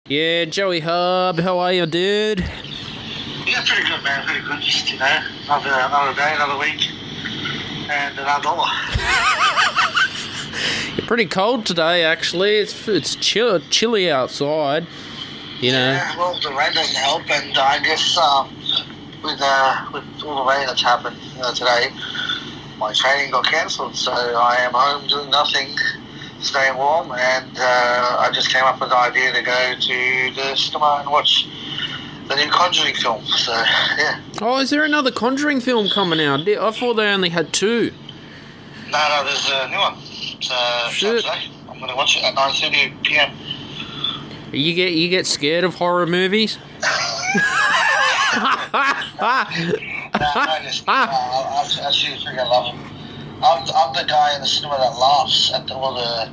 Yeah, Joey Harb, how are you, dude? Yeah, pretty good, man. Pretty good. Just, another day, another week, and another dollar. You're pretty cold today, actually. It's chilly outside. You know. Yeah, well, the rain doesn't help, and I guess with all the rain that's happened today, my training got cancelled, so I am home doing nothing, staying warm, and I just came up with the idea to go to the cinema and watch the new Conjuring film. So yeah. Oh, is there another Conjuring film coming out? I thought they only had two. No, there's a new one. Shit. I'm going to watch it at 9:30 p.m. You get scared of horror movies? I actually freaking love them. I'm the guy in the cinema that laughs at all the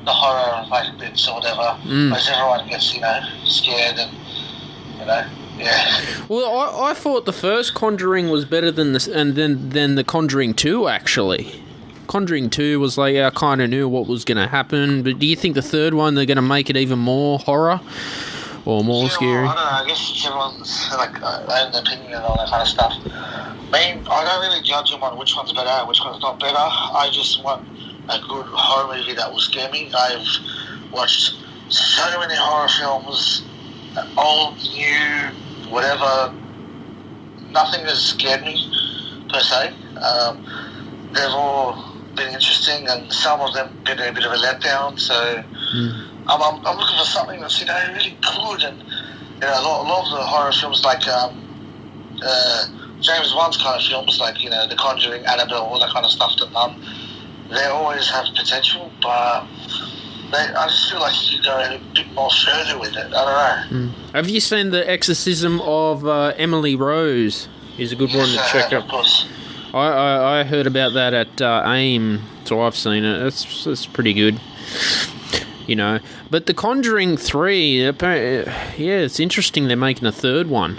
horror bits or whatever. Whereas everyone gets scared and yeah. Well, I thought the first Conjuring was better than the Conjuring 2 actually. Conjuring 2 was like, I kind of knew what was going to happen, but do you think the third one they're going to make it even more horror or more scary? Well, I don't know. I guess everyone's own opinion and all that kind of stuff. I mean, I don't really judge them on which one's better and which one's not better. I just want a good horror movie that will scare me. I've watched so many horror films, old, new, whatever. Nothing has scared me per se. They've all been interesting, and some of them been a bit of a letdown. So I'm looking for something that's really good, and a lot of the horror films like James Wan's kind of films, like The Conjuring, Annabelle, all that kind of stuff. They always have potential, but I just feel like you could go a bit more further with it. I don't know. Have you seen The Exorcism of Emily Rose? Is a good one to check out. Of course. I heard about that at AIM, so I've seen it. It's pretty good, But The Conjuring 3, it's interesting they're making a third one.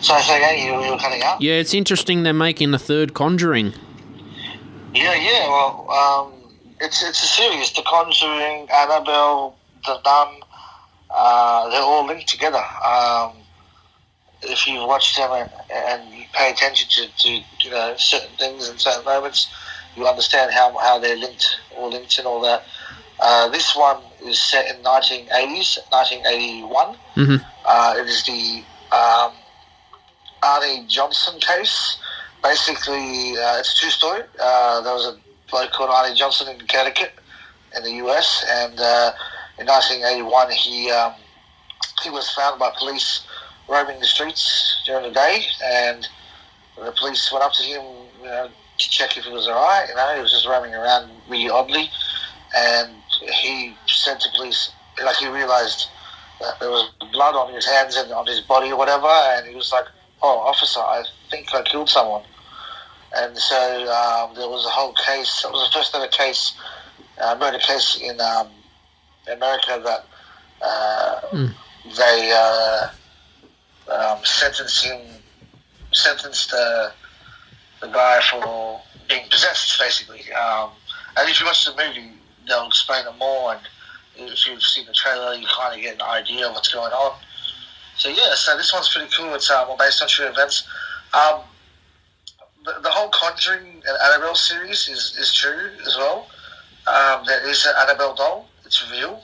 So you were cutting out? Yeah, it's interesting they're making a third Conjuring. Yeah. Well, it's a series. The Conjuring, Annabelle, The Nun, they're all linked together. If you've watched them and you pay attention to certain things and certain moments, you understand how they're all linked and all that. This one is set in 1980s, 1981. It is the Arnie Johnson case. Basically, it's a true story. There was a bloke called Arnie Johnson in Connecticut, in the US, and in 1981 he was found by police roaming the streets during the day, and the police went up to him, to check if he was alright. He was just roaming around really oddly, and he said to police, he realised that there was blood on his hands and on his body or whatever, and he was like, "Oh, officer, I think I killed someone." And so there was a whole case. It was the first ever case, murder case in America that they sentenced the guy for being possessed, basically. And if you watch the movie, they'll explain it more, and if you've seen the trailer, you kind of get an idea of what's going on. So this one's pretty cool. It's based on true events. The whole Conjuring and Annabelle series is true as well. There is an Annabelle doll. It's real.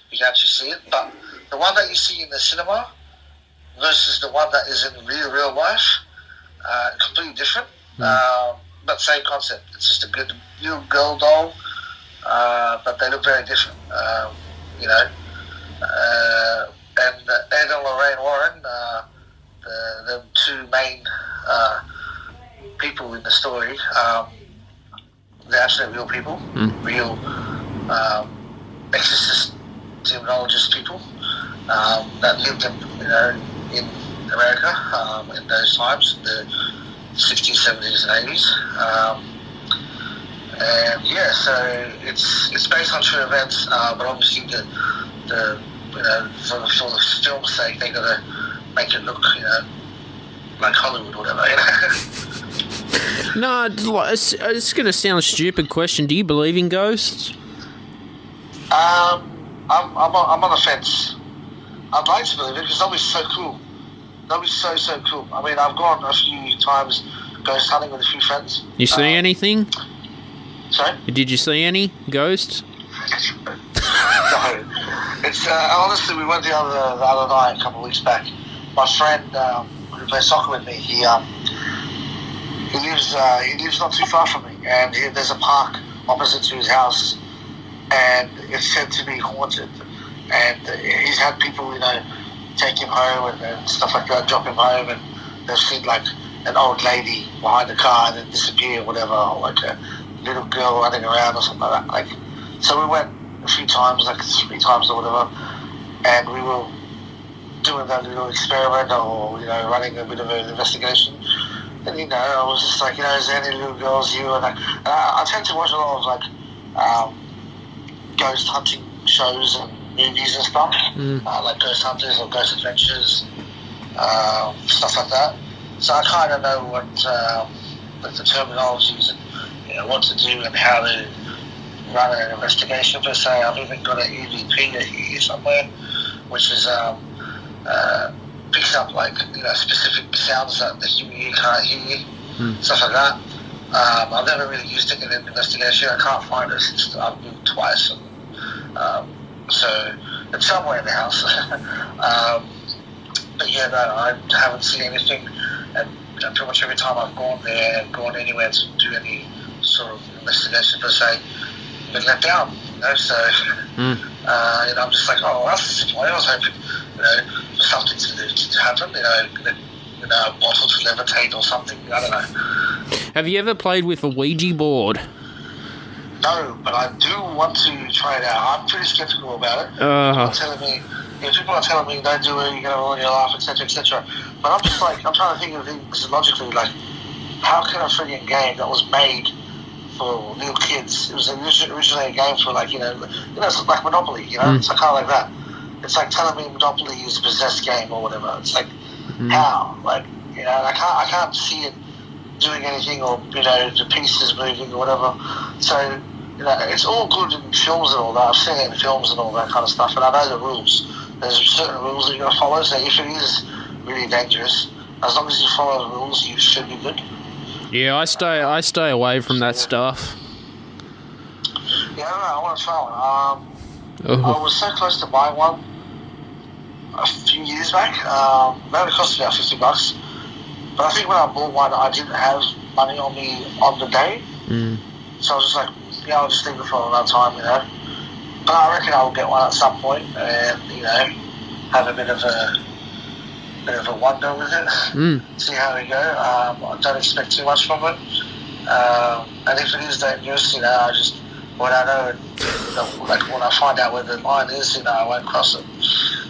You can actually see it. But the one that you see in the cinema versus the one that is in real life, completely different. But same concept. It's just a good little girl doll, but they look very different. And Ed and Lorraine Warren, the two main people in the story, they're actually real people, real exorcist, demonologist people that lived in America in those times, the 60s, 70s, and 80s. And so it's based on true events, but obviously the for the film's sake, they gotta make it look like Hollywood or whatever. No, it's going to sound a stupid question. Do you believe in ghosts? I'm on the fence. I'd like to believe it because that'd be so cool. That'd be so cool. I mean, I've gone a few times ghost hunting with a few friends. You see anything? Sorry? Did you see any ghosts? No. It's honestly, we went the other night, a couple of weeks back. My friend who plays soccer with me, he lives not too far from me, and there's a park opposite to his house, and it's said to be haunted. And he's had people, take him home and stuff like that, drop him home, and they've seen like an old lady behind the car and then disappear, or whatever, or like a little girl running around or something like that. Like, so we went a few times, like 3 times or whatever, and we were doing that little experiment or running a bit of an investigation. And I was just like, is there any little girls here? And I tend to watch a lot of like ghost hunting shows and movies and stuff, like Ghost Hunters or Ghost Adventures, stuff like that. So I kind of know what the terminologies and what to do and how to run an investigation per se. I've even got an EVP here somewhere, which is picks up like specific sounds that the human ear can't hear, stuff like that. I've never really used it in an investigation. I can't find it since I've moved twice, and so it's somewhere in the house. But yeah, no, I haven't seen anything, and pretty much every time I've gone there and gone anywhere to do any sort of investigation per se, I've been let down. So I'm just like, oh, that's disappointing. I was hoping, for something to happen. A bottle to levitate or something. I don't know. Have you ever played with a Ouija board? No, but I do want to try it out. I'm pretty skeptical about it. People are telling me don't do it, you're going to ruin your life, etc., etc. But I'm just like, I'm trying to think of things logically, like, how can a frigging game that was made for little kids, it was originally a game for like, it's like Monopoly, it's like kind of like that. It's like telling me Monopoly is a possessed game or whatever. It's like, how? Like, I can't see it doing anything or, the pieces moving or whatever. So, it's all good in films and all that. I've seen it in films and all that kind of stuff, and I know the rules. There's certain rules that you've got to follow, so if it is really dangerous, as long as you follow the rules, you should be good. Yeah, I stay away from that stuff. Yeah, I don't know, I want to try one. I was so close to buying one a few years back. That only cost me about $50. But I think when I bought one, I didn't have money on me on the day. So I was just like, I'll just leave it for another time, But I reckon I will get one at some point and, have a bit of a wonder with it. See how we go. I don't expect too much from it. And if it is dangerous, I just, when I know it, like when I find out where the line is, I won't cross it.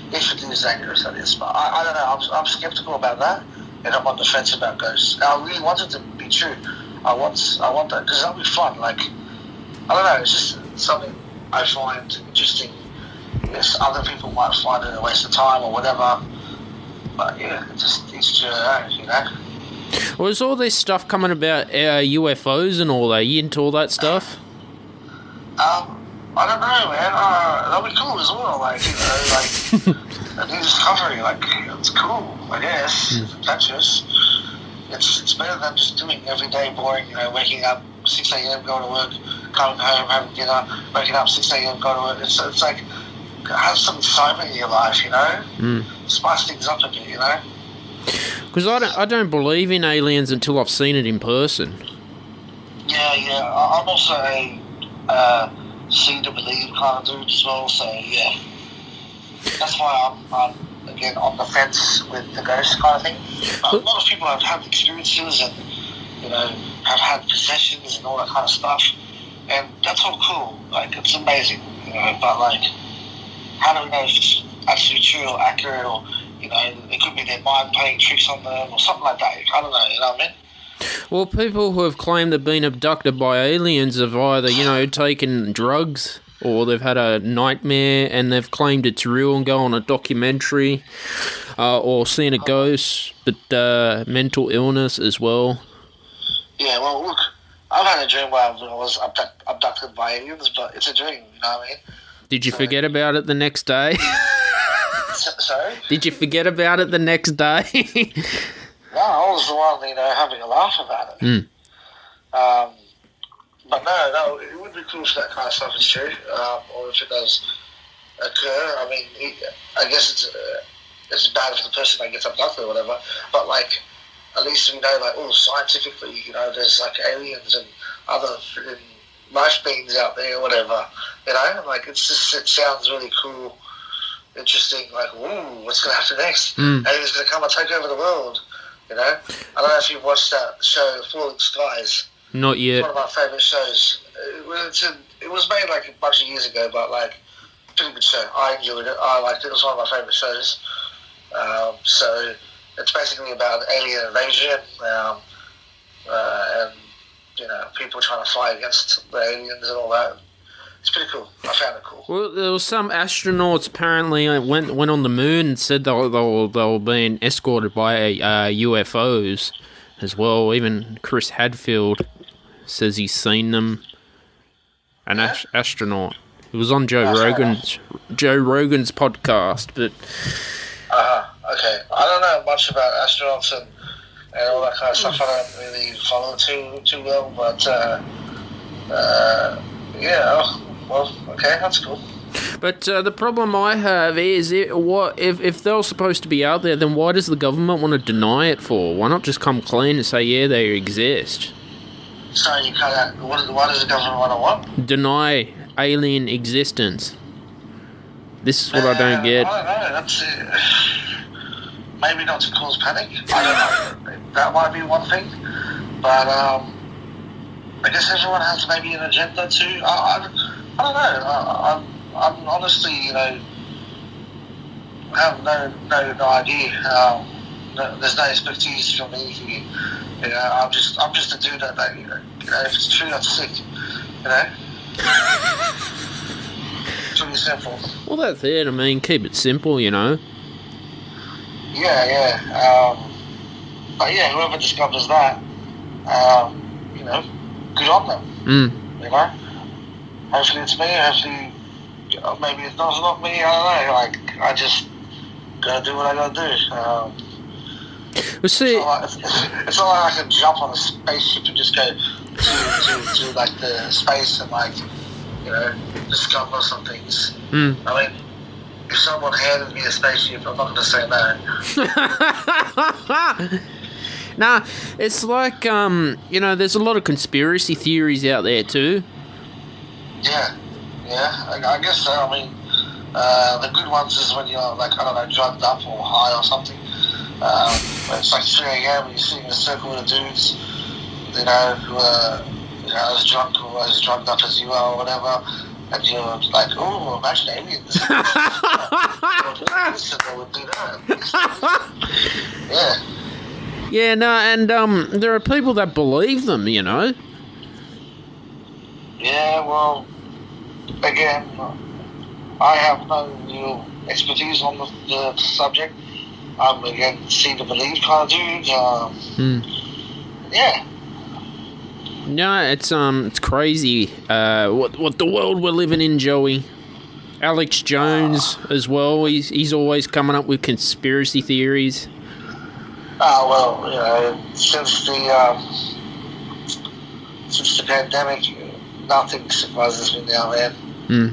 If it is dangerous, that is. But I don't know, I'm skeptical about that. And I'm on the fence about ghosts. I really want it to be true. I want that because that'll be fun. Like, I don't know, it's just something I find interesting. Yes, other people might find it a waste of time or whatever. But yeah, just each to their own, Well, there's all this stuff coming about UFOs and all that. You into all that stuff? I don't know, man. That'll be cool as well. Like, a new discovery. Like, it's cool, I guess. It's adventurous. It's better than just doing everyday boring, waking up 6 a.m., going to work, coming home, having dinner, waking up 6 a.m., going to work. It's like, have some excitement in your life, Spice things up a bit, Because I don't believe in aliens until I've seen it in person. Yeah. I'm also a see to believe kind of dude as well, so yeah. That's why I'm again on the fence with the ghost kind of thing. But a lot of people have had experiences and have had possessions and all that kind of stuff, and that's all cool. Like, it's amazing, But like, how do we know if it's actually true or accurate, or it could be their mind playing tricks on them or something like that. I don't know. You know what I mean? Well, people who have claimed they've been abducted by aliens have either, taken drugs or they've had a nightmare and they've claimed it's real and go on a documentary, or seen a ghost, but mental illness as well. Yeah, well, look, I've had a dream where I was abducted by aliens, but it's a dream, you know what I mean? Did you forget about it the next day? Sorry? Did you forget about it the next day? No, I was the one, having a laugh about it. But no, it would be cool if that kind of stuff is true, or if it does occur. I mean, I guess it's bad for the person that gets abducted or whatever, but, like, at least we know, scientifically, there's, like, aliens and other freaking life beings out there or whatever, Like, it sounds really cool, interesting, like, ooh, what's going to happen next? Aliens going to come and take over the world, I don't know if you've watched that show, Falling Skies. Not yet. It's one of my favourite shows. It was made, like, a bunch of years ago, but, like, pretty good show. I enjoyed it. I liked it. It was one of my favourite shows. So it's basically about alien invasion and people trying to fight against the aliens and all that. It's pretty cool. I found it cool. Well, there was some astronauts apparently went on the moon and said they were being escorted by UFOs as well. Even Chris Hadfield says he's seen them. An astronaut. It was on Joe Rogan's podcast, but. Okay. I don't know much about astronauts and all that kind of stuff. I don't really follow too well, but yeah. Well, okay, that's cool. But the problem I have is, if they're supposed to be out there, then why does the government want to deny it for? Why not just come clean and say, yeah, they exist? Sorry, you cut out. Why does the government want to what? Deny alien existence. This is what I don't get. I don't know. That's maybe not to cause panic. I don't know. That might be one thing. But I guess everyone has maybe an agenda too. I don't know. I'm honestly, I have no idea. There's no expertise from me here. I'm just a dude that if it's true, that's sick. It's really simple. Well, that's it. I mean, keep it simple, Yeah. But yeah, whoever discovers that, good on them. Hopefully it's me. Hopefully, maybe it's not me. I don't know. I just gotta do what I gotta do. Well, see, it's not like I can jump on a spaceship and just go to like the space and discover some things. I mean, if someone handed me a spaceship, I'm not gonna say no. Nah, it's like there's a lot of conspiracy theories out there too. Yeah, I guess so. I mean, the good ones is when you're drugged up or high or something. It's like 3 a.m. and you're sitting in a circle with dudes, who are as drunk or as drugged up as you are or whatever, and you're like, oh, imagine aliens. They would do that. Yeah. Yeah, no, and there are people that believe them, Yeah, well, again, I have no real expertise on the subject. I'm, again, see to believe kind of dude. Yeah. No, it's crazy what the world we're living in, Joey. Alex Jones as well, he's always coming up with conspiracy theories. Well, since the pandemic, nothing surprises me now, man.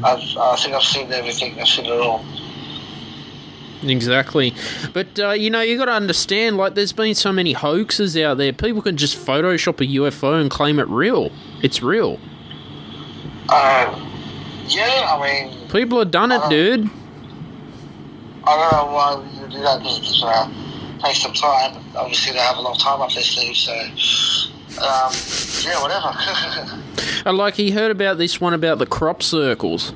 I think I've seen everything. I've seen it all. Exactly. But, you got to understand, there's been so many hoaxes out there. People can just Photoshop a UFO and claim it real. It's real. Yeah, I mean... People have done it, dude. I don't know why you do that, because it takes some time. Obviously, they have a lot of time up their sleeve, so... yeah, whatever. He heard about this one about the crop circles.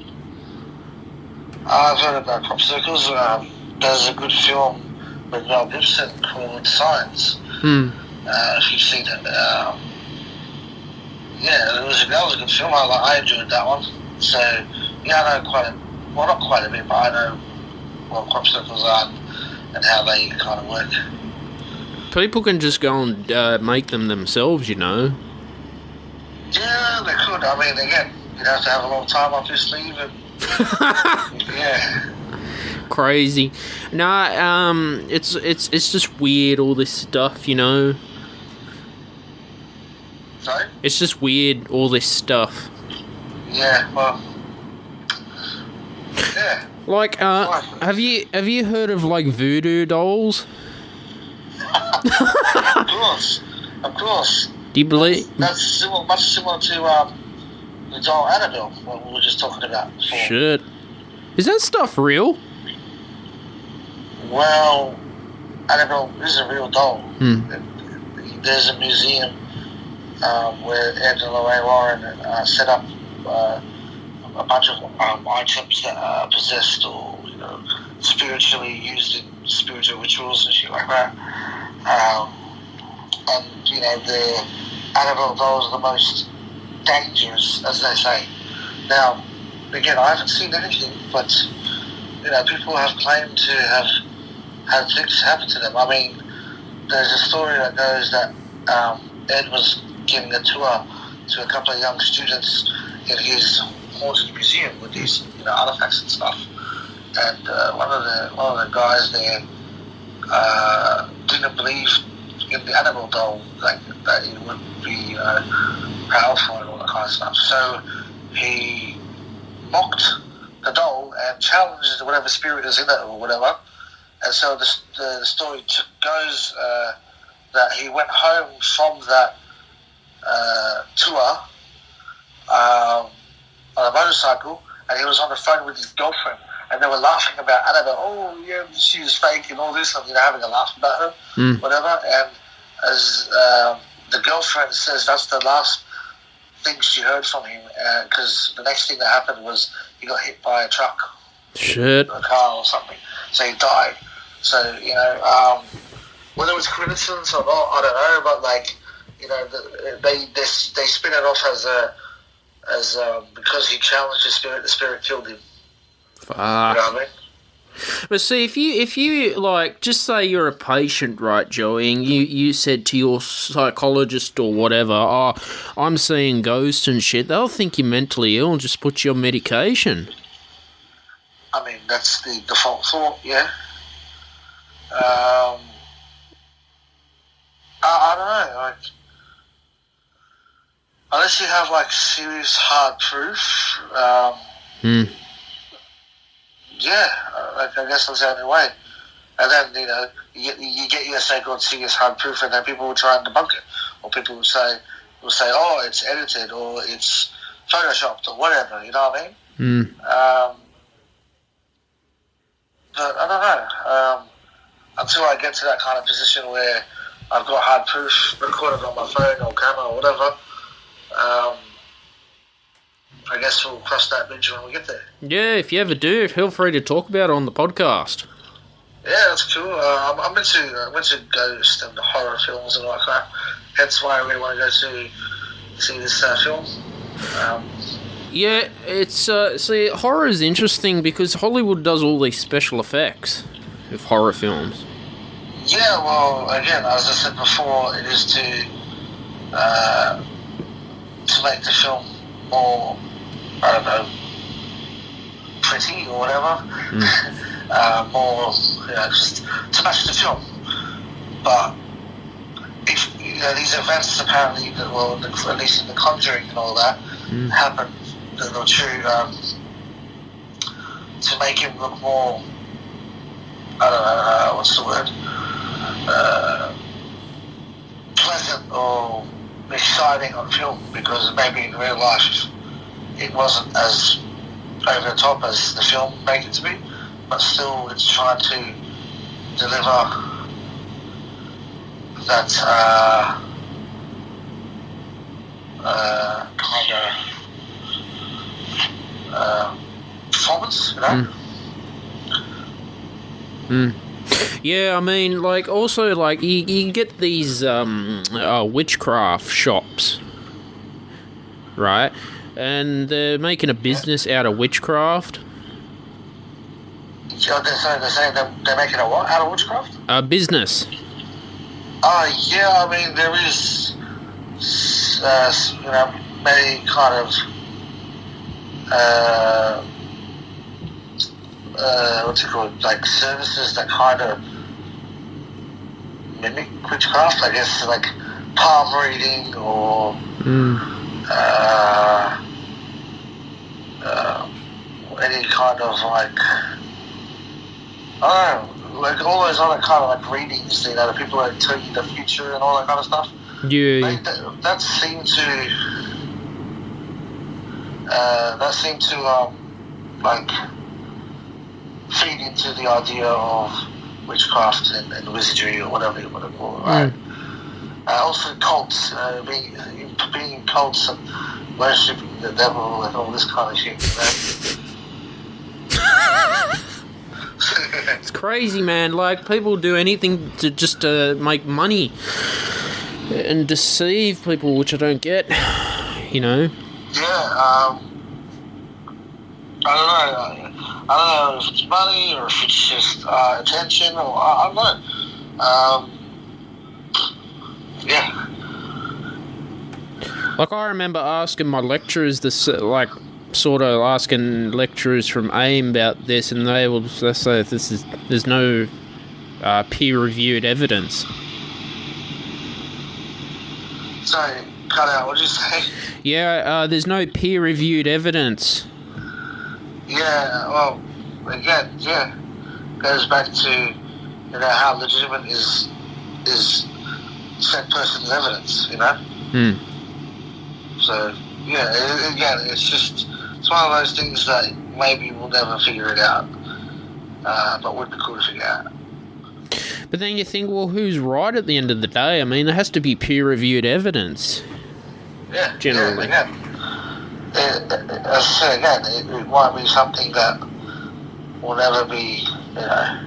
I've heard about crop circles. There's a good film with Mel Gibson called Science. If you've seen it. That was a good film. I enjoyed that one. So, yeah, I know not quite a bit, but I know what crop circles are and how they kind of work. People can just go and make them themselves, Yeah, they could. I mean, again, you'd have to have a long time up your sleeve, and yeah. Crazy. Nah, it's just weird, all this stuff, you know. Sorry? It's just weird, all this stuff. Yeah, well, yeah. Like, have you heard of like voodoo dolls? Of course. Do you believe? That's much similar to the doll Annabelle, what we were just talking about before. Shit. Is that stuff real? Well, Annabelle is a real doll. There's a museum where Ed and Lorraine Warren set up a bunch of items that are possessed or, you know, spiritually used in spiritual rituals and shit like that. And, you know, the Annabelle dolls are the most dangerous, as they say. Now, again, I haven't seen anything, but, you know, people have claimed to have had things happen to them. I mean, there's a story that goes that Ed was giving a tour to a couple of young students in his haunted museum with these, you know, artifacts and stuff. And one of the guys there didn't believe in the Annabelle doll, like that it would be powerful and all that kind of stuff. So he mocked the doll and challenged whatever spirit is in it or whatever. And so the story goes that he went home from that tour on a motorcycle, and he was on the phone with his girlfriend, and they were laughing about Annabelle. Oh, yeah, she was fake and all this, and, you know, having a laugh about her, whatever. And as the girlfriend says, that's the last thing she heard from him, because the next thing that happened was he got hit by a truck. Shit. A car or something. So he died. So, you know, whether it was coincidence or not, I don't know, but, like, you know, they spin it off as because he challenged the spirit killed him. Fuck. You know what I mean? But see, if you like, just say you're a patient, right, Joey, and you said to your psychologist or whatever, oh, I'm seeing ghosts and shit, they'll think you're mentally ill and just put you on medication. I mean, that's the default thought, yeah. I don't know, like, unless you have, like, serious hard proof, yeah, like, I guess that's the only way. And then, you know, you get your so-called serious hard proof, and then people will try and debunk it, or people will say, oh, it's edited, or it's photoshopped, or whatever. You know what I mean? But I don't know. Until I get to that kind of position where I've got hard proof recorded on my phone or camera or whatever, I guess we'll cross that bridge when we get there. Yeah, if you ever do, feel free to talk about it on the podcast. Yeah, that's cool. I'm into ghost and horror films and all that crap. Hence why I really want to go to see this film. Yeah, it's see, horror is interesting because Hollywood does all these special effects of horror films. Yeah, well, again, as I said before, it is to make the film more, I don't know, pretty or whatever. More, you know, just to match the film. But if, you know, these events apparently, well, at least in The Conjuring and all that, happen, that are true, to make him look more, I don't know, what's the word, pleasant or exciting on film, because maybe in real life it wasn't as over the top as the film made it to be, but still it's trying to deliver that kind of performance, you know? Yeah, I mean, like, also, like, you get these witchcraft shops, right? And they're making a business out of witchcraft. So they're saying they're making a what out of witchcraft? A business. Yeah, I mean, there is, you know, many kind of what's it called? Like services that kind of mimic witchcraft, I guess, like palm reading or any kind of like, I don't know, like all those other kind of like readings, you know, the people that tell you the future and all that kind of stuff. Yeah. That seemed to like feed into the idea of witchcraft and wizardry or whatever you want to call it, right? Also cults, being in cults and worshipping the devil and all this kind of shit, you know? It's crazy, man. Like, people do anything to just make money and deceive people, which I don't get, you know? Yeah, I don't know if it's money or if it's just attention or I don't know. Yeah. Like, I remember asking my lecturers this, like, sort of asking lecturers from AIM about this, and they will say there's no peer-reviewed evidence. Sorry, cut out. What did you say? Yeah, there's no peer-reviewed evidence. Yeah, well, again, yeah, goes back to, you know, how legitimate is said person's evidence, you know? So, yeah, again, it's one of those things that maybe we'll never figure it out, but would be cool to figure out. But then you think, well, who's right at the end of the day? I mean, there has to be peer-reviewed evidence. Yeah, generally. Yeah, as I said again, it might be something that will never be, you know,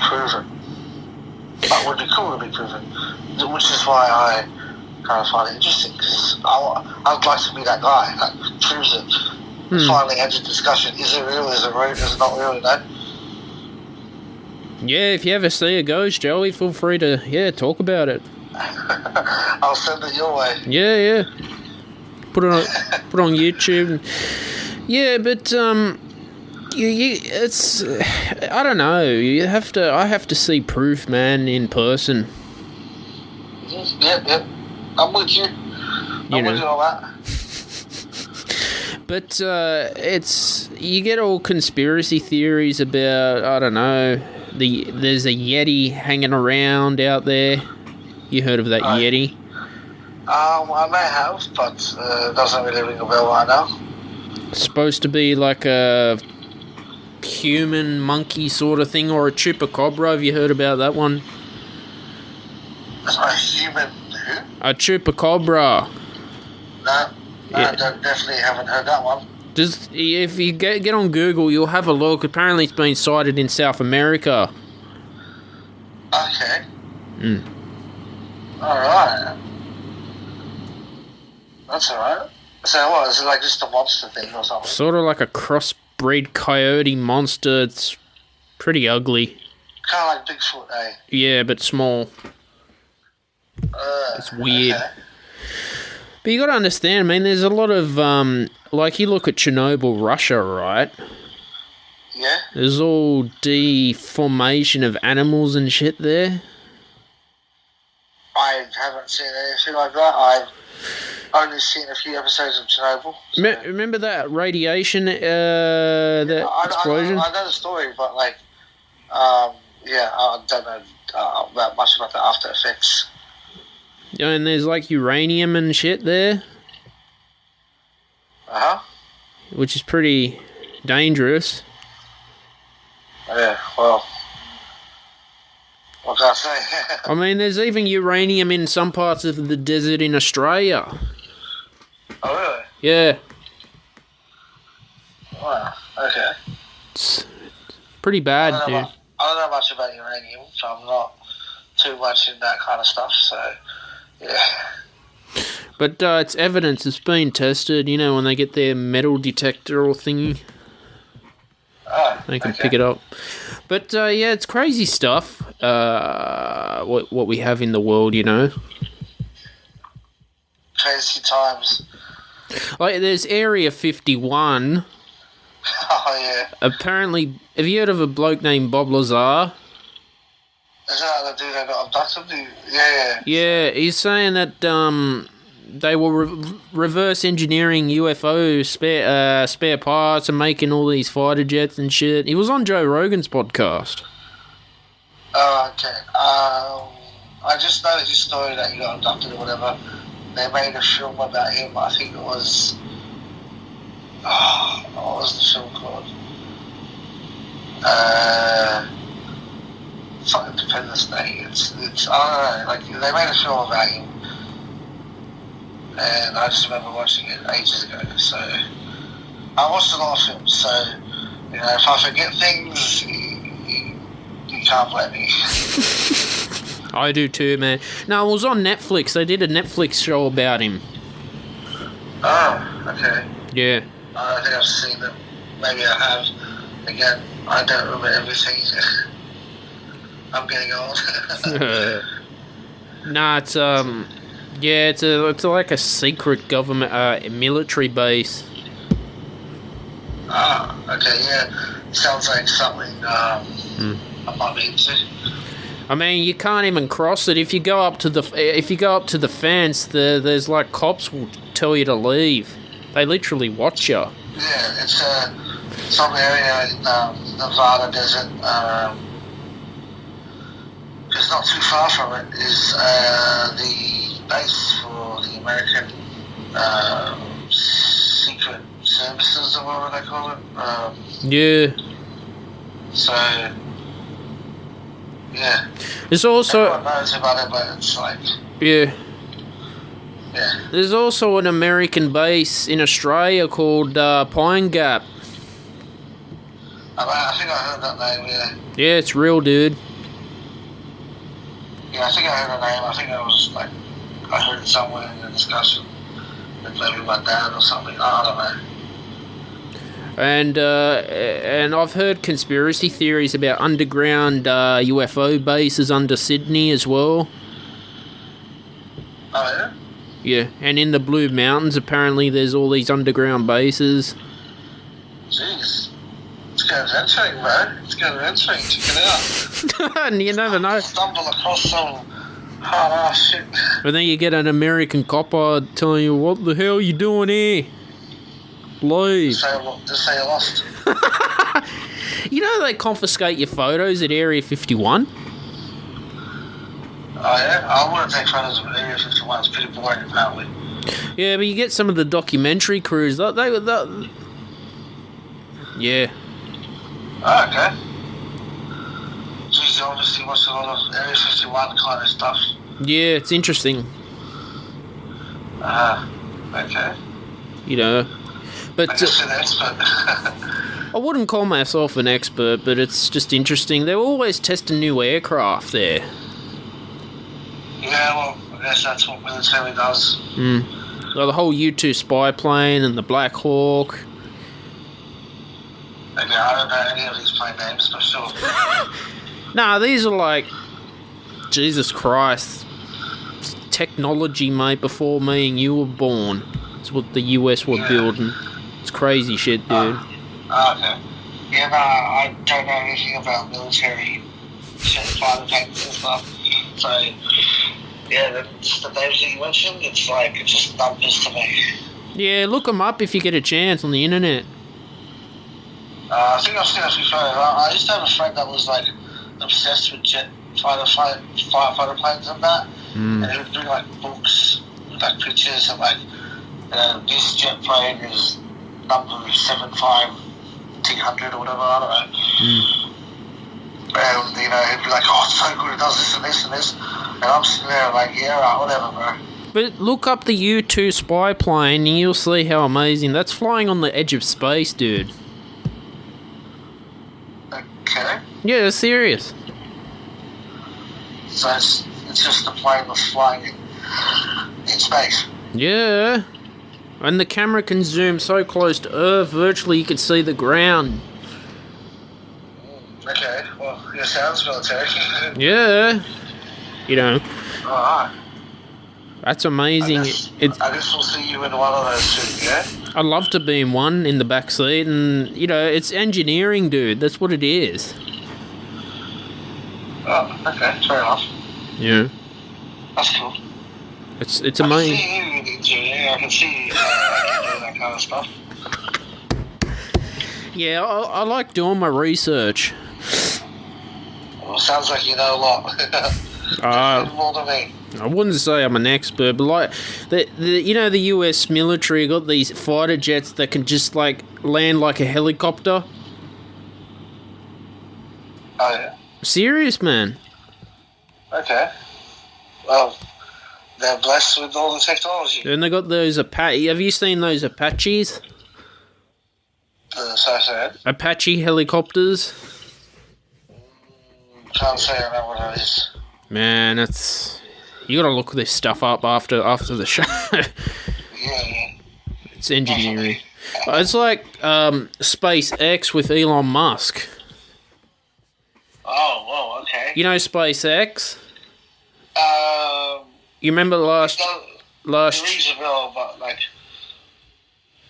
proven, but would be cool to be proven, which is why I kind of find it interesting, because I'd like to be that guy that proves it. Finally ends the discussion. Is it real? Is it real? Is it not real? You know? Yeah, if you ever see a ghost, Joey, feel free to talk about it. I'll send it your way. Yeah. Put it on YouTube. Yeah, but it's, I don't know. I have to see proof, man, in person. Yep. I'm with you. I'm with you on that. But you get all conspiracy theories about, I don't know, there's a Yeti hanging around out there. You heard of that Yeti? I may have, but it doesn't really ring a bell right now. It's supposed to be like a human monkey sort of thing, or a chupacabra. Have you heard about that one? A human who? A chupacabra. No, definitely haven't heard that one. Just if you get on Google, you'll have a look. Apparently, it's been sighted in South America. Okay. All right. That's all right. So what? Is it like just a monster thing or something? Sort of like a crossbred coyote monster. It's pretty ugly. Kind of like Bigfoot, eh? Yeah, but small. It's weird. Okay. But you got to understand, I mean, there's a lot of, like, you look at Chernobyl, Russia, right? Yeah. There's all deformation of animals and shit there. I haven't seen anything like that. I've only seen a few episodes of Chernobyl. So. Remember that radiation, that explosion? I know the story, but, like, I don't know that much about the after effects. And there's like uranium and shit there. Which is pretty dangerous. Yeah, well, what can I say? I mean, there's even uranium in some parts of the desert in Australia. Oh, really? Yeah. Wow, okay. It's pretty bad, dude. I don't know much about uranium, so I'm not too much in that kind of stuff, so... Yeah. But it's evidence. It's been tested, you know, when they get their metal detector or thingy. They can pick it up. But, yeah, it's crazy stuff, what we have in the world, you know. Crazy times. Like, there's Area 51. Oh, yeah. Apparently, have you heard of a bloke named Bob Lazar? Is that the dude that got abducted? Yeah. Yeah, he's saying that they were reverse engineering UFO spare parts and making all these fighter jets and shit. He was on Joe Rogan's podcast. Oh, okay. I just know his story that he got abducted or whatever. They made a film about him. I think it was... what was the film called? Fucking Independence Day. It's I don't know. Like, they made a film about him, and I just remember watching it ages ago. So I watched a lot of films. So if I forget things, you can't blame me. I do too, man. No, it was on Netflix. They did a Netflix show about him. Oh, okay. Yeah. I don't think I've seen them. Maybe I have. Again, I don't remember everything. I'm getting old. Nah, it's it's like a secret government military base. Okay, yeah. Sounds like something I might be into. I mean, you can't even cross it. If you go up to the fence, there's like cops will tell you to leave. They literally watch you. Yeah, it's some area in Nevada desert. It's not too far from it. Is the base for the American Secret Services or whatever they call it. Yeah. So. Yeah. There's also... Everyone knows about it, but it's like... Yeah. Yeah. There's also an American base in Australia called Pine Gap. I think I heard that name, yeah. Yeah, it's real, dude. Yeah, I think I heard the name. I think I was like... I heard it somewhere in a discussion with maybe my dad or something. I don't know. And I've heard conspiracy theories about underground UFO bases under Sydney as well. Oh, yeah? Yeah, and in the Blue Mountains, apparently there's all these underground bases. Jeez. It's going venturing, bro. It's going venturing. Check it out. And you never know. Stumble across some hard-ass shit. And then you get an American copper telling you, what the hell are you doing here? Leave. Just say you lost. You know they confiscate your photos at Area 51? Oh, yeah? I wouldn't take photos of Area 51. It's pretty boring, apparently. Yeah, but you get some of the documentary crews. They yeah. Oh, okay. Jeez, you obviously watch a lot of Area 51 kind of stuff. Yeah, it's interesting. Okay. You know. But I guess you're an expert. I wouldn't call myself an expert, but it's just interesting. They're always testing new aircraft there. Yeah, well, I guess that's what military does. Well, the whole U-2 spy plane and the Black Hawk. Okay, I don't know any of these plane names, but sure. Nah, these are like... Jesus Christ. Technology, mate, before me and you were born. It's what the US were building. It's crazy shit, dude. Okay. Yeah, no, I don't know anything about military shit, fighter planes and stuff. So, yeah, the names that you mentioned, it's like, it's just numbers to me. Yeah, look them up if you get a chance on the internet. I think I've seen a few photos. I used to have a friend that was like obsessed with firefighter planes and that. And he would bring like books with like pictures and like, this jet plane is number 75300 or whatever, I don't know. And, he'd be like, oh, it's so good, it does this and this and this. And I'm sitting there like, yeah, right, whatever, bro. But look up the U-2 spy plane and you'll see how amazing. That's flying on the edge of space, dude. Okay. Yeah, serious. So it's just a plane that's flying in space. Yeah. And the camera can zoom so close to Earth, virtually you can see the ground. Okay, well, it sounds military. Yeah. You know. Alright. That's amazing. I guess we'll see you in one of those two, yeah? I'd love to be in one in the back seat, and, you know, it's engineering, dude. That's what it is. Oh, okay, fair enough. Yeah. That's cool. It's amazing. I can see you doing that kind of stuff. Yeah, I like doing my research. Well, sounds like you know a lot. More than me. I wouldn't say I'm an expert, but like the you know, the US military got these fighter jets that can just like land like a helicopter. Oh yeah. Serious, man. Okay. Well, they're blessed with all the technology. And they got those Apache. Have you seen those Apaches? Sorry. Apache helicopters. Can't say I know what it is. Man, that's... You gotta look this stuff up after the show. Yeah. It's engineering. It's like SpaceX with Elon Musk. Oh, whoa, okay. You know SpaceX? You remember last... It rings a bell, but like...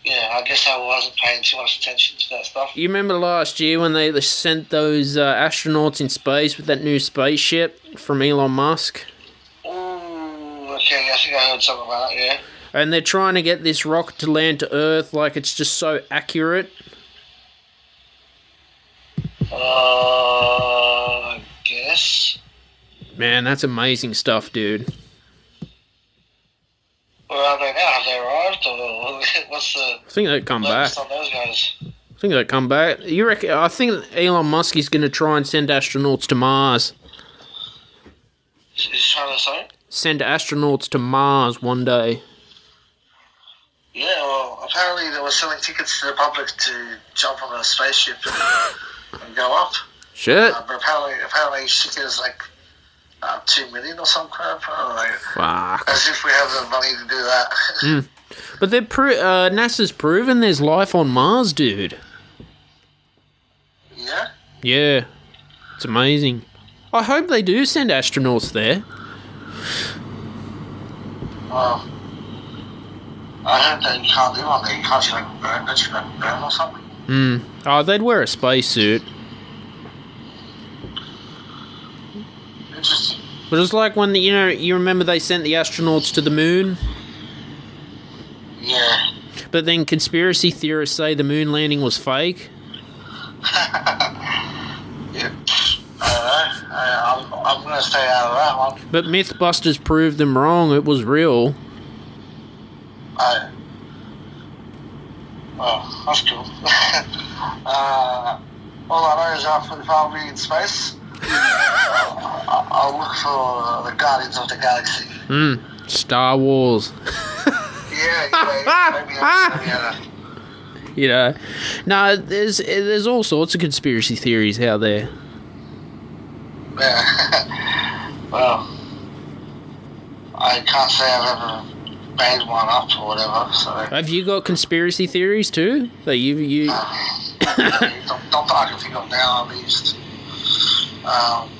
Yeah, I guess I wasn't paying too much attention to that stuff. You remember last year when they sent those astronauts in space with that new spaceship from Elon Musk? Okay, I think I heard something about it, yeah. And they're trying to get this rocket to land to Earth like it's just so accurate. I guess. Man, that's amazing stuff, dude. Where are they now? Have they arrived? Or what's the... I think they'll come back. On those guys? I think they'll come back. You reckon? I think Elon Musk is going to try and send astronauts to Mars. He's trying to say? Send astronauts to Mars one day. Yeah, well, apparently they were selling tickets to the public to jump on a spaceship and go up. Shit. But apparently each ticket is like 2 million or some crap. Fuck. As if we have the money to do that. But NASA's proven there's life on Mars, dude. Yeah? Yeah. It's amazing. I hope they do send astronauts there. Well, I heard that you can't live on there. You can't like burn, don't you like burn or something? Oh, they'd wear a spacesuit. Interesting. But it's like when, you remember they sent the astronauts to the moon? Yeah. But then conspiracy theorists say the moon landing was fake? Yeah. I don't know. I'm going to stay out of that one. But Mythbusters proved them wrong. It was real. Oh, that's cool. All I know is if I'll be in space, I'll look for the Guardians of the Galaxy. Star Wars. Yeah. You know, no, there's all sorts of conspiracy theories out there. Yeah. Well, I can't say I've ever made one up or whatever. So have you got conspiracy theories too? That you? Not that I can think of now, at least.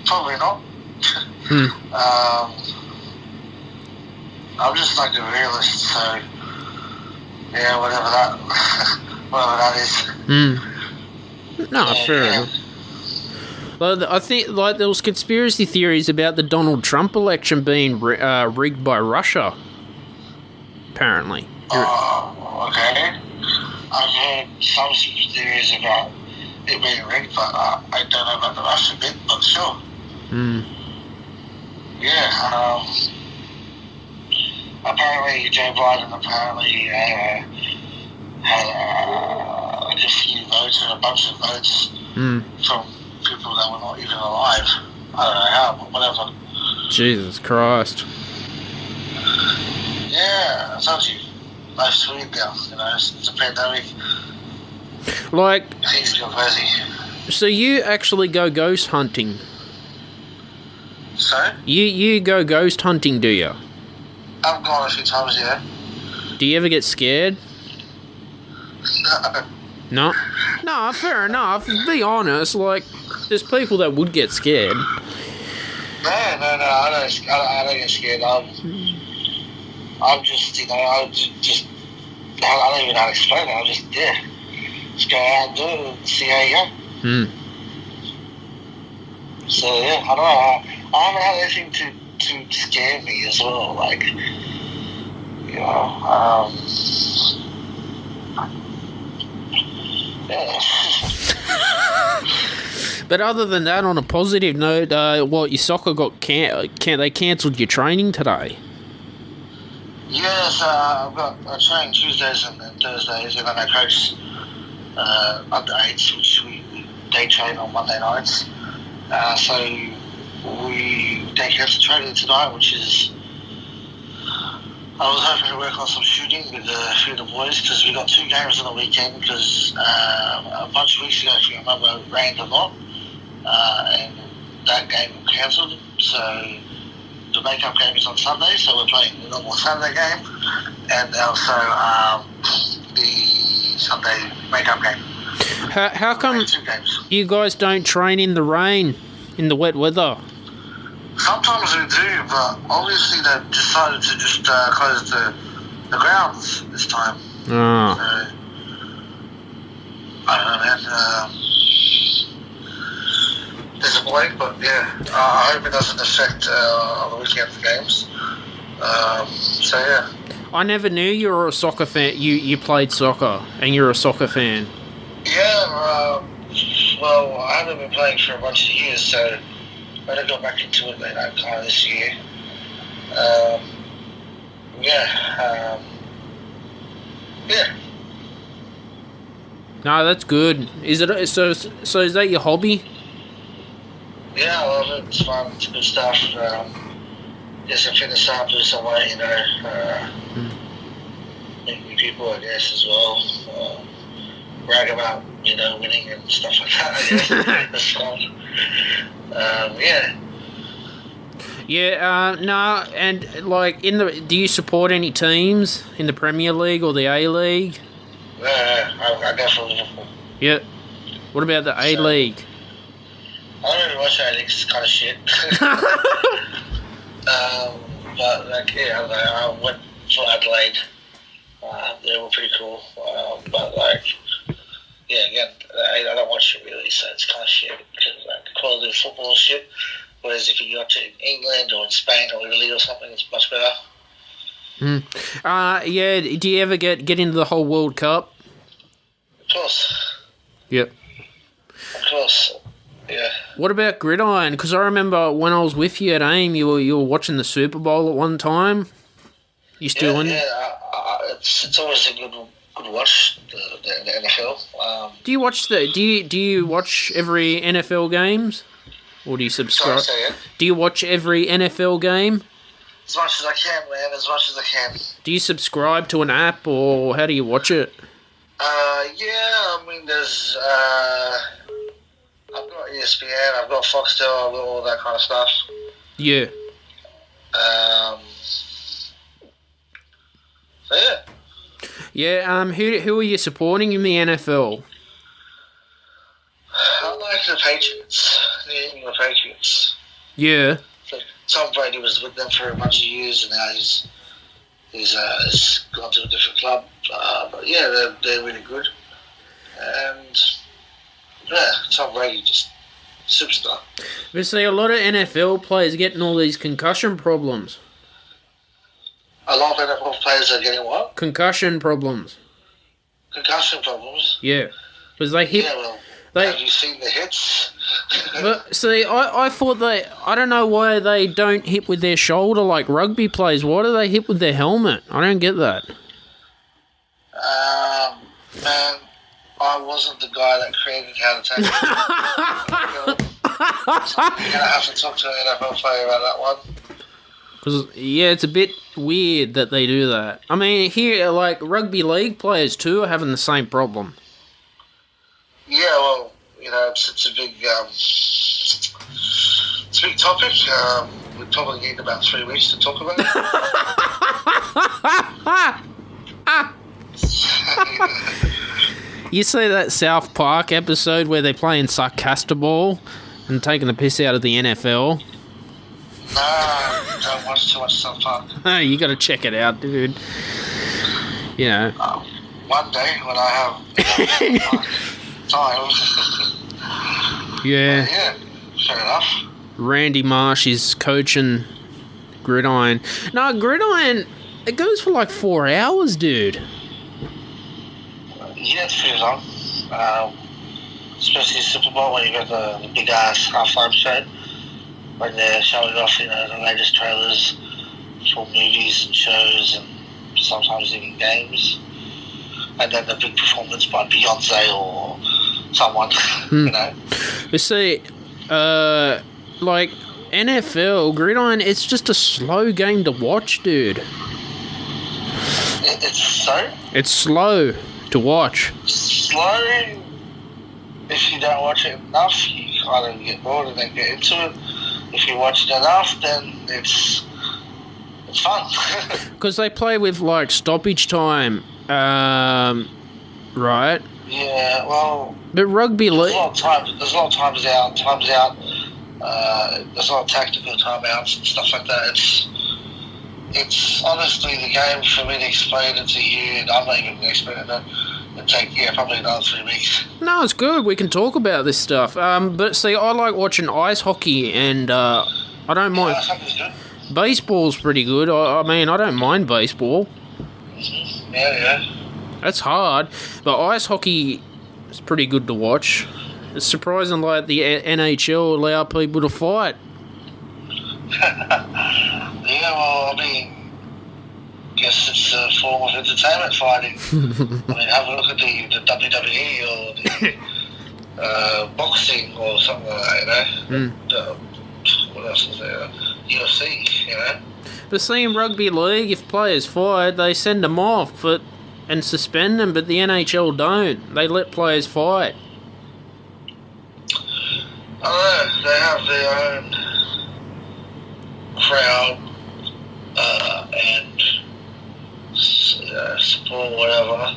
Probably not. I'm just like a realist, so yeah, whatever that is. No, fair enough. Well, I think like there was conspiracy theories about the Donald Trump election being rigged by Russia. Apparently. Oh, okay. I've heard some theories about it being rigged, but I don't know about the Russia bit, but sure. Yeah, apparently Joe Biden had a few votes and a bunch of votes from people that were not even alive. I don't know how, but whatever. Jesus Christ. Yeah, I told you. Life's weird now, it's a pandemic. Like, things go crazy. So you actually go ghost hunting? So? You go ghost hunting, do you? I've gone a few times, yeah. Do you ever get scared? No. No, fair enough. Be honest, like, there's people that would get scared. No, I don't get scared. I'm just, I don't even know how to explain it. I'm just, just go out and do it and see how you go. So, yeah, I don't know. I haven't had anything to scare me as well. Like, yeah. But other than that, on a positive note, your soccer got they cancelled your training today? Yes, I train Tuesdays and Thursdays, and then I coach under 8s, which we day train on Monday nights. So they cancelled training tonight, which is. I was hoping to work on some shooting with a few of the boys because we got 2 games on the weekend because a bunch of weeks ago, if you remember, it rained a lot and that game cancelled. So the makeup game is on Sunday, so we're playing the normal Saturday game and also the Sunday makeup game. How come you guys don't train in the rain, in the wet weather? Sometimes we do, but obviously they've decided to just close the grounds this time. Oh. So, I don't know, man. Disappointing, but yeah, I hope it doesn't affect on the weekend games. So yeah. I never knew you were a soccer fan. You played soccer, and you're a soccer fan. Yeah, well, I haven't been playing for a bunch of years, so I only got back into it kind of this year. Yeah. No, that's good. Is it so? Is that your hobby? Yeah, I love it. It's fun. It's good stuff. Get some fitness up, do some way, meet new people, I guess, as well. Brag about, winning and stuff like that, I guess. That's fun. Yeah. Yeah, no, and like do you support any teams in the Premier League or the A League? I go for Liverpool. Yeah. What about the A League? I don't really watch A League. It's kind of shit. But I went for Adelaide. They were pretty cool. But again, I don't watch it really, so it's kind of shit because the quality of football is shit. Whereas if you go to England or in Spain or Italy or something, it's much better. Yeah. Do you ever get into the whole World Cup? Of course. Yep. Of course. Yeah. What about Gridiron? Because I remember when I was with you at AIM, you were watching the Super Bowl at one time. You still in? Yeah. It's always a good watch the NFL. Do you watch do you watch every NFL games, or do you subscribe? Sorry, say it. Do you watch every NFL game? As much as I can, man. As much as I can. Do you subscribe to an app, or how do you watch it? Yeah. I mean, there's I've got ESPN, I've got Foxtel, I've got all that kind of stuff. Yeah. So yeah. Yeah. Who are you supporting in the NFL? I like the Patriots. The England Patriots. Yeah. So Tom Brady was with them for a bunch of years, and now he's gone to a different club. But yeah, they're really good. And yeah, Tom Brady just superstar. We see a lot of NFL players getting all these concussion problems. A lot of NFL players are getting what? Concussion problems. Concussion problems? Yeah. Because they hit... Yeah, well, have you seen the hits? But see, I thought I don't know why they don't hit with their shoulder like rugby players. Why do they hit with their helmet? I don't get that. Man, I wasn't the guy that created how to take it. So you're going to have to talk to an NFL player about that one. Because, yeah, it's a bit weird that they do that. I mean, here, like, rugby league players, too, are having the same problem. Yeah, well, it's a big topic. We probably need about 3 weeks to talk about it. You see that South Park episode where they're playing Sarcastaball and taking the piss out of the NFL? Nah. don't watch too much South Park. You got to check it out, dude. You know. One day when I have time. Yeah. Yeah, fair enough. Randy Marsh is coaching Gridiron. No, Gridiron, it goes for like 4 hours, dude. Yeah, it's pretty long. Especially Super Bowl when you got the big ass halftime show. When they're showing off, the latest trailers for movies and shows and sometimes even games. And then the big performance by Beyonce or someone, You see, like NFL, Gridiron, it's just a slow game to watch, dude. It's slow to watch. Slow. If you don't watch it enough, you kind of get bored and then get into it. If you watch it enough, then it's fun. Because they play with like stoppage time, right? Yeah, well. But rugby league. There's a lot of times out. There's a lot of tactical timeouts and stuff like that. It's honestly the game for me to explain it to you, and I'm not even explaining it. It'd take probably another 3 weeks. No, it's good. We can talk about this stuff. But see, I like watching ice hockey, and I don't mind. Ice hockey's good. Baseball's pretty good. I mean, I don't mind baseball. Mm-hmm. Yeah. That's hard, but ice hockey is pretty good to watch. It's surprising, like the NHL allow people to fight. Yeah, well, I mean, guess it's a form of entertainment, fighting. I mean, have a look at the WWE or the boxing or something like that, what else is there? UFC, But see, in rugby league, if players fight, they send them off and suspend them, but the NHL don't. They let players fight. I don't know, they have their own crowd and support, whatever.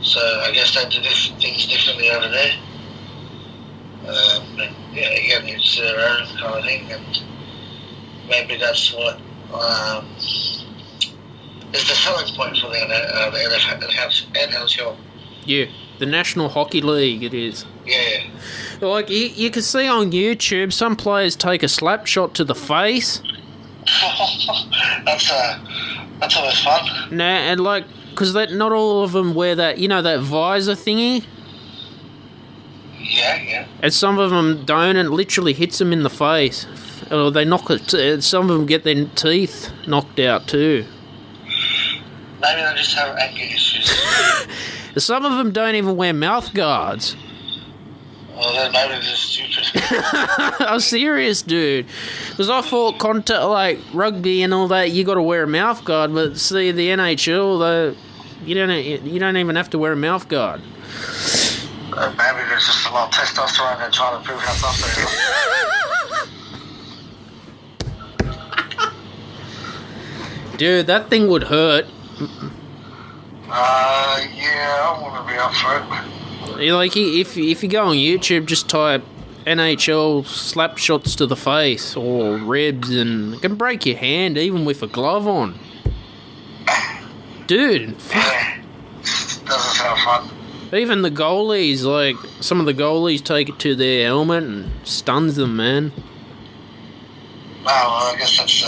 So I guess they do things differently over there. And again, it's their own kind of thing, and maybe that's what is the selling point for the NHL. Yeah, the National Hockey League it is. Yeah. Like, you can see on YouTube, some players take a slap shot to the face. That's always fun. Nah, and like, because not all of them wear that, that visor thingy. Yeah. And some of them don't, and it literally hits them in the face. Or they knock it. Some of them get their teeth knocked out too. Maybe they just have anger issues. Some of them don't even wear mouth guards. Well, then maybe they're just stupid. I'm serious, dude. Because I thought like rugby and all that, you got to wear a mouth guard. But see, the NHL, you don't even have to wear a mouth guard. Maybe there's just a lot of testosterone and trying to prove how tough they are. Dude, that thing would hurt. Yeah, I want to be up for it. Like, if you go on YouTube, just type NHL slap shots to the face or ribs, and it can break your hand even with a glove on. Dude, fuck. Yeah, doesn't sound fun. Even the goalies, like, some of the goalies take it to their helmet and stuns them, man. Oh, well, I guess that's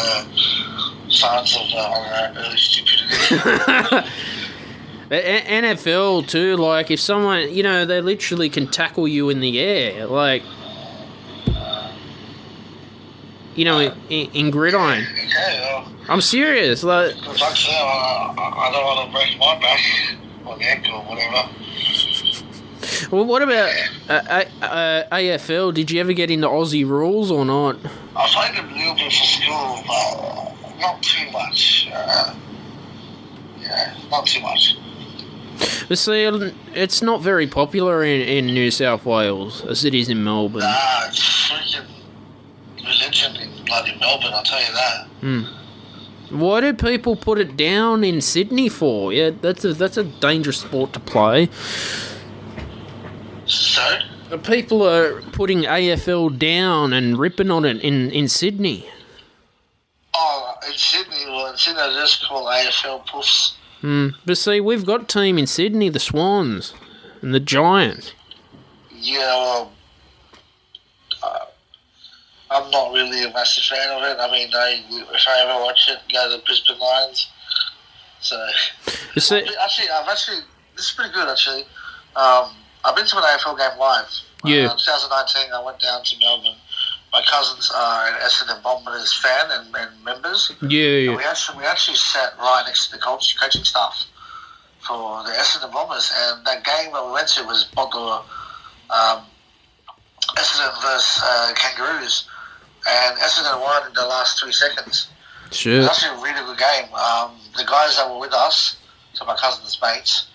signs of early stupidity. NFL too, like if someone, they literally can tackle you in the air, like, in gridiron. Okay, well, I'm serious, like. good luck to them. I don't want to break my back or neck or whatever. Well, what about AFL? Did you ever get into Aussie rules or not? I played a little bit for school, but not too much. Not too much. But see, it's not very popular in New South Wales as it is in Melbourne. Nah, it's freaking religion in bloody Melbourne, I'll tell you that. Why do people put it down in Sydney for? Yeah, that's a dangerous sport to play. So? People are putting AFL down and ripping on it in Sydney. in Sydney, they're just called AFL Puffs. But see, we've got a team in Sydney, the Swans and the Giants. Yeah, well, I'm not really a massive fan of it. I mean, if I ever watch it, go to the Brisbane Lions. So, this is pretty good, actually. I've been to an AFL game live. Yeah. 2019, I went down to Melbourne. My cousins are an Essendon Bombers fan and members. Yeah. And we actually sat right next to the coaching staff for the Essendon Bombers. And that game that we went to was Essendon versus Kangaroos. And Essendon won in the last 3 seconds. Sure. It was actually a really good game. The guys that were with us, so my cousin's mates,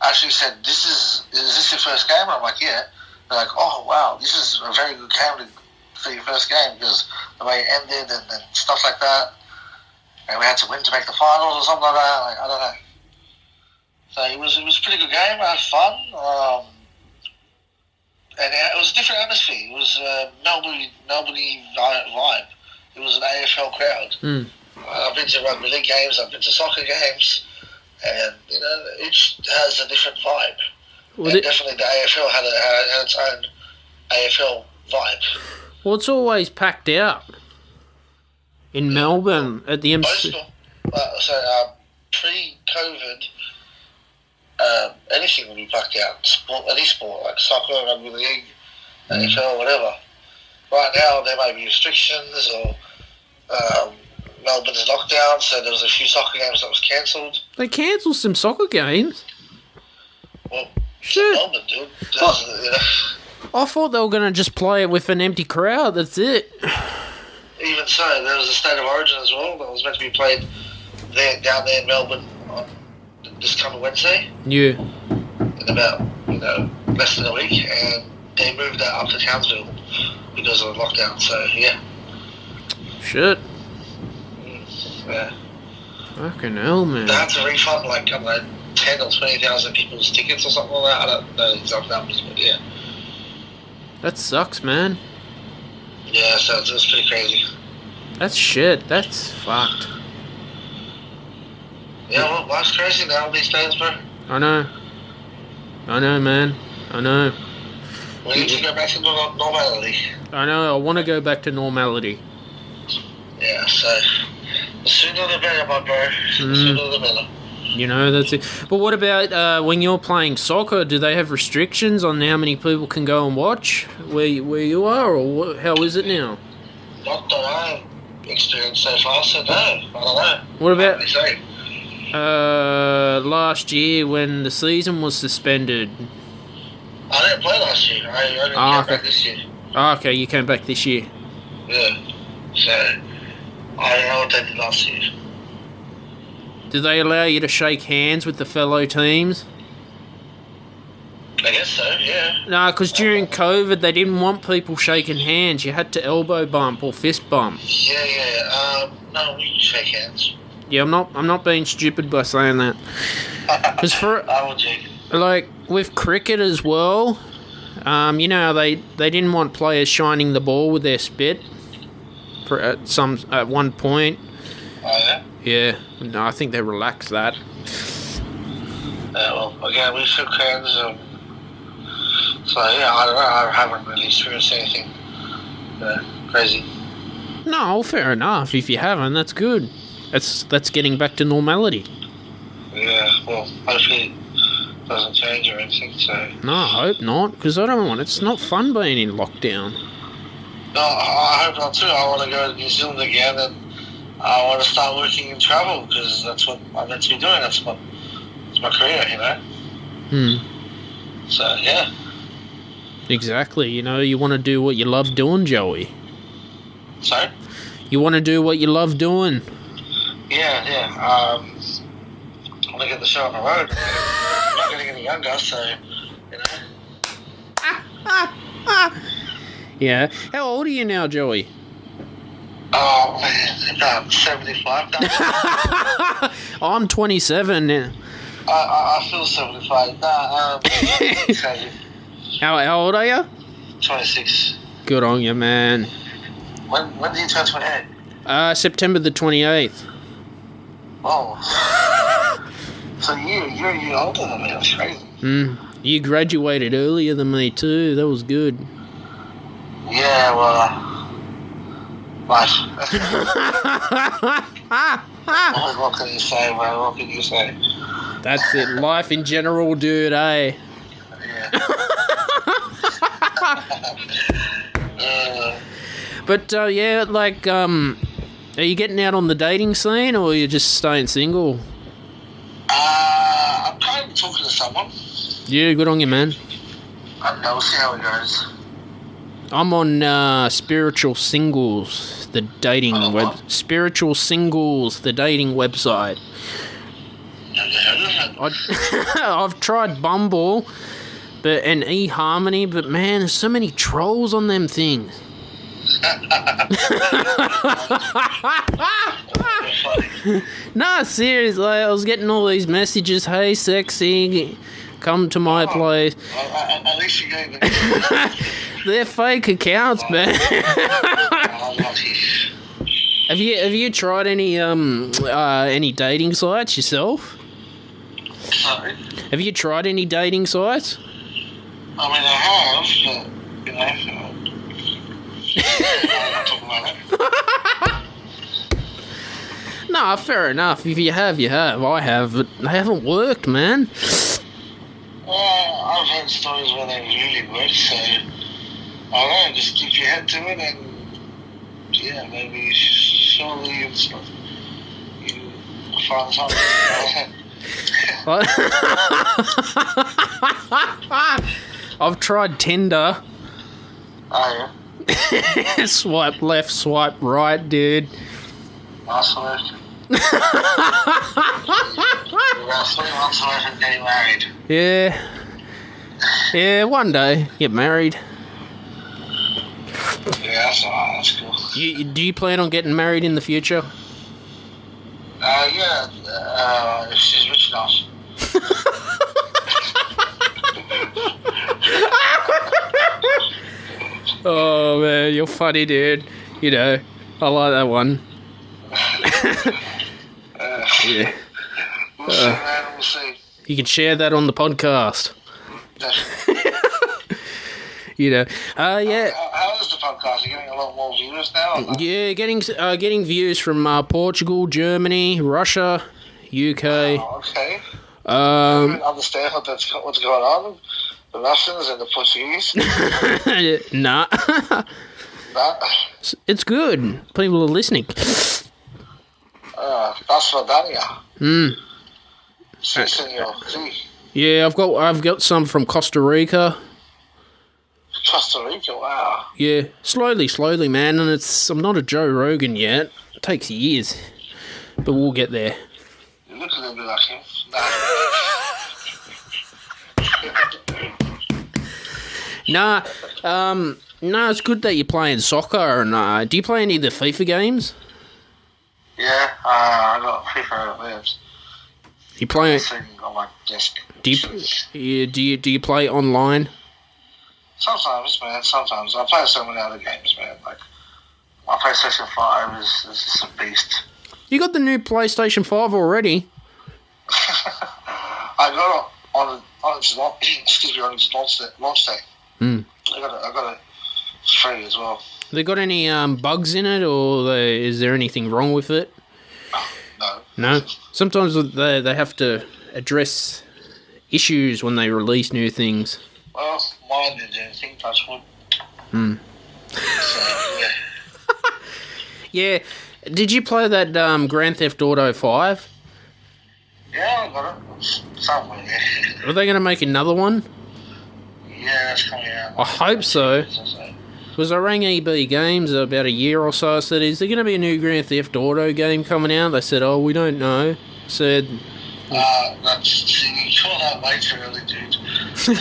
actually said, is this your first game? And I'm like, yeah. They're like, oh, wow, this is a very good game for your first game because the way it ended and stuff like that. And we had to win to make the finals or something like that. Like, I don't know. So it was a pretty good game. I had fun. And it was a different atmosphere. It was Melbourne vibe. It was an AFL crowd. I've been to rugby league games. I've been to soccer games. And, each has a different vibe. Definitely the AFL had its own AFL vibe. Well, it's always packed out in Melbourne at the MC. Pre-COVID, anything would be packed out. Any sport, like soccer, rugby league, AFL, whatever. Right now, there may be restrictions or Melbourne's lockdown, so there was a few soccer games that was cancelled. They cancelled some soccer games? Well, shit. Melbourne, dude. I thought they were going to just play it with an empty crowd, that's it. Even so, there was a State of Origin as well that was meant to be played down there in Melbourne on this coming Wednesday. Yeah. In about, less than a week, and they moved that up to Townsville because of the lockdown, so yeah. Shit. Yeah. Fucking hell, man. They had to refund, 10 or 20,000 people's tickets or something like that. I don't know the exact numbers, but yeah. That sucks, man. Yeah, so it was pretty crazy. That's shit. That's fucked. Yeah, well, life's crazy now these days, bro. I know, man. I know. We need to go back to normality. I know. I want to go back to normality. Yeah, so the sooner the better, my bro. The sooner the better. That's it. But what about when you're playing soccer? Do they have restrictions on how many people can go and watch where you are, or how is it now? Not that I've experienced so far, so no. I don't know. What about last year when the season was suspended? I didn't play last year. I only came back this year. Okay, you came back this year. Yeah. So I don't know what they did last year. Do they allow you to shake hands with the fellow teams? I guess so, yeah. No, because during COVID, they didn't want people shaking hands. You had to elbow bump or fist bump. Yeah. No, we can shake hands. Yeah, I'm not being stupid by saying that. Because with cricket as well, they didn't want players shining the ball with their spit at one point. Oh, yeah? Yeah, no, I think they relaxed that. Well, again, we shook hands. So, yeah, I don't know. I haven't really experienced anything crazy. No, fair enough. If you haven't, that's good. That's getting back to normality. Yeah, well, hopefully it doesn't change or anything, so... No, I hope not, because I don't want... It's not fun being in lockdown. No, I hope not too. I want to go to New Zealand again, and I want to start working in travel, because that's what I'm meant to be doing. It's my career, So, yeah. Exactly. You want to do what you love doing, Joey. Sorry? You want to do what you love doing. Yeah. I want to get the show on the road. I'm not getting any younger, so, Yeah. How old are you now, Joey? Oh, man, about 75. I'm 27 now. I feel 75. How old are you? 26. Good on you, man. When do you turn 28? September the 28th. Oh. So you're a year older than me. That's crazy. You graduated earlier than me too. That was good. Yeah, well, life. What can you say, bro? What can you say? That's it. Life in general, dude, eh? Yeah. But, yeah, like, are you getting out on the dating scene, or are you just staying single? I'm kind of talking to someone. Yeah, good on you, man. I don't know, we'll see how it goes. I'm on Spiritual Singles, the dating Spiritual Singles, the dating website. I've tried Bumble, and eHarmony, but man, there's so many trolls on them things. Nah, seriously, I was getting all these messages. Hey, sexy, come to my place. At least you gave it. They're fake accounts, man. Have you tried any dating sites yourself? Sorry? Have you tried any dating sites? I mean, I have, but, you know, I'm not talking about it. Nah, fair enough. If you have, you have. I have, but they haven't worked, man. I've heard stories where they really work, so I don't know, just keep your head to it and yeah, maybe surely you find something. I've tried Tinder. Oh yeah? Swipe left, swipe right, dude. Nice work. You're about 3 months away from getting married. Yeah. Yeah, one day get married. Yeah, that's alright, that's cool. Do you plan on getting married in the future? Yeah, if she's rich enough. Oh man, you're funny, dude. You know, I like that one. Yeah. We'll see, man, we'll see. You can share that on the podcast. You know, yeah. How is the podcast? You're getting a lot more viewers now? Yeah, getting views from Portugal, Germany, Russia, UK. Oh, okay. I don't understand what's going on. The Russians and the Portuguese. Nah. Nah. It's good. People are listening. That's for Dania. Sí, senor. Sí. Yeah, I've got some from Costa Rica. Costa Rica, wow. Yeah, slowly, man, and I'm not a Joe Rogan yet. It takes years, but we'll get there. You look a little bit like him. Nah, it's good that you're playing soccer. And do you play any of the FIFA games? Yeah, I got FIFA games. You play? On my desk. Do you play online? Sometimes, man. Sometimes I play so many other games, man. Like my PlayStation 5 is just a beast. You got the new PlayStation 5 already? I got it on its launch day. I got it free as well. They got any bugs in it, or is there anything wrong with it? No. Sometimes they have to address issues when they release new things. Well, mine didn't do anything, touch wood. So, yeah. Yeah. Did you play that Grand Theft Auto 5? Yeah, I got it. Somewhere, yeah. Are they going to make another one? Yeah, that's coming out. I hope so. Because I rang EB Games about a year or so. I said, is there going to be a new Grand Theft Auto game coming out? They said, oh, we don't know. I said... you call that way too early, dude. Still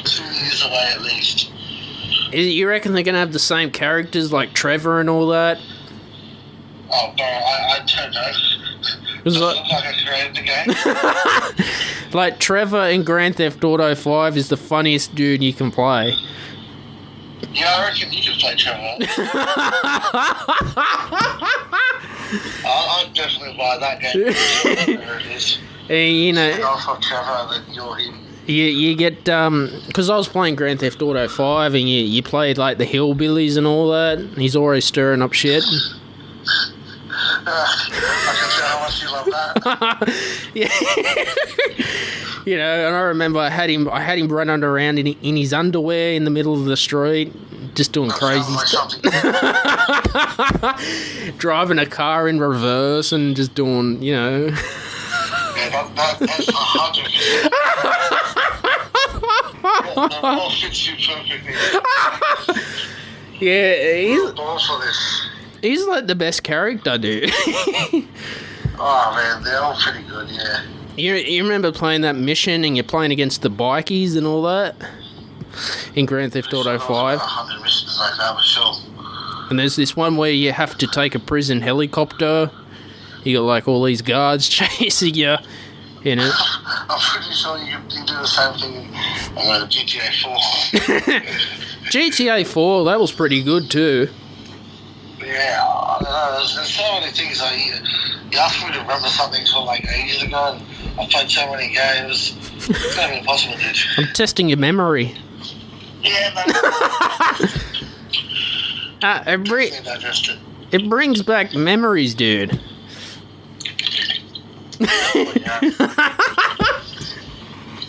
2 years away at least. You reckon they're going to have the same characters like Trevor and all that? Oh, bro, I don't know. Does it look like I created the game? Like, Trevor in Grand Theft Auto 5 is the funniest dude you can play. Yeah, I reckon you could play Trevor. I'd definitely buy that game. Whatever it is. You know, Off of Trevor, then you're him. you get because I was playing Grand Theft Auto 5, and you played like the hillbillies and all that. And he's always stirring up shit. I can tell how much you love that. Yeah. You know, and I remember I had him running around in his underwear in the middle of the street, just doing crazy stuff. Driving a car in reverse and just doing, you know. Yeah, that's 100%. That all fits you perfectly. Yeah, he's like the best character, dude. Oh man, they're all pretty good, yeah. You remember playing that mission and you're playing against the bikies and all that? In Grand Theft Auto 5? 100 missions like that, for sure. And there's this one where you have to take a prison helicopter. You got like all these guards chasing you, you know. I'm pretty sure you do the same thing in GTA 4. GTA 4, that was pretty good too. Yeah, I don't know. There's so many things. Like, you asked me to remember something from like ages ago, and I've played so many games. It's going to be impossible, dude. I'm testing your memory. Yeah, man. It brings back memories, dude.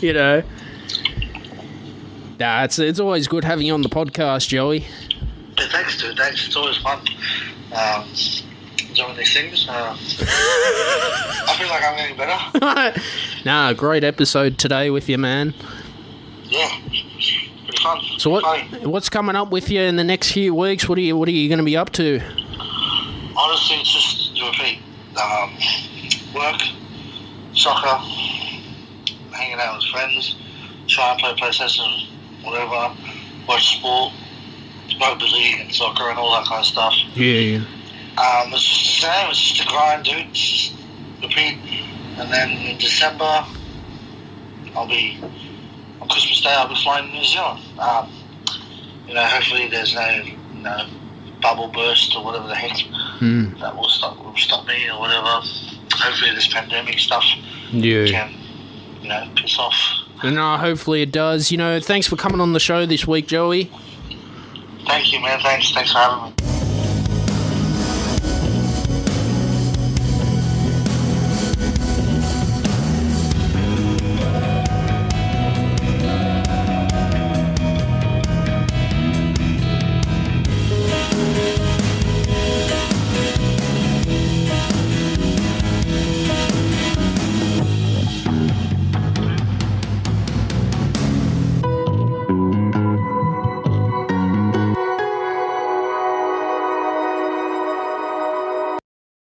You know. Nah, it's always good having you on the podcast, Joey. Yeah, thanks, dude. Thanks. It's always fun doing these things. I feel like I'm getting better. Nah, great episode today with you, man. Yeah, pretty fun. So what's coming up with you in the next few weeks? What are you going to be up to? Honestly, it's just to repeat. Work, soccer, hanging out with friends, try and play PlayStation, whatever, watch sport, rugby league and soccer and all that kind of stuff. Yeah. It's just the same. It's just a grind, dude. It's just repeat. And then in December, on Christmas Day, I'll be flying to New Zealand. You know, hopefully there's no bubble burst or whatever the heck that will stop me or whatever. Hopefully this pandemic stuff can, piss off. And hopefully it does. You know, thanks for coming on the show this week, Joey. Thank you, man. Thanks for having me.